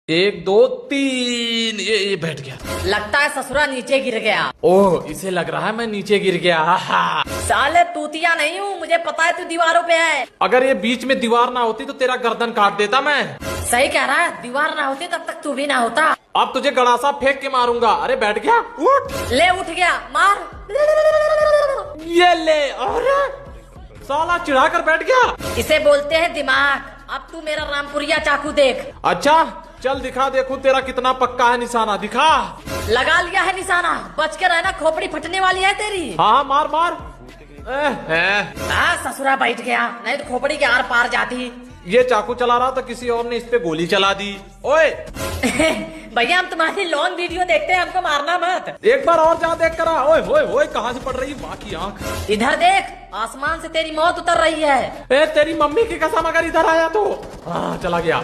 एक दो तीन, ये बैठ गया। लगता है ससुरा नीचे गिर गया। ओह, इसे लग रहा है मैं नीचे गिर गया। हा। साले तूतिया नहीं हूँ, मुझे पता है तू दीवारों पे है। अगर ये बीच में दीवार ना होती तो तेरा गर्दन काट देता मैं। सही कह रहा है, दीवार ना होती तब तक तू भी ना होता। अब तुझे गड़ासा फेंक के मारूंगा। अरे बैठ गया, उठ। ले उठ गया, मार। ये ले। अरे साला चिढ़ा कर बैठ गया। इसे बोलते हैं दिमाग। अब तू मेरा रामपुरिया चाकू देख। अच्छा चल दिखा, देखूं तेरा कितना पक्का है निशाना। दिखा। लगा लिया है निशाना, बच के रहना, खोपड़ी फटने वाली है तेरी। हाँ मार मार। ससुरा बैठ गया, नहीं तो खोपड़ी के आर पार जाती। ये चाकू चला रहा था, किसी और ने इस पे गोली चला दी। ओए भैया हम तुम्हारी लॉन्ग वीडियो देखते हैं, हमको मारना मत। एक बार और जा देख कर आ। ओए ओए ओए, कहाँ से पड़ रही माँ की आंख। इधर देख, आसमान से तेरी मौत उतर रही है। तेरी मम्मी की कसम, अगर इधर आया तो। हाँ चला गया।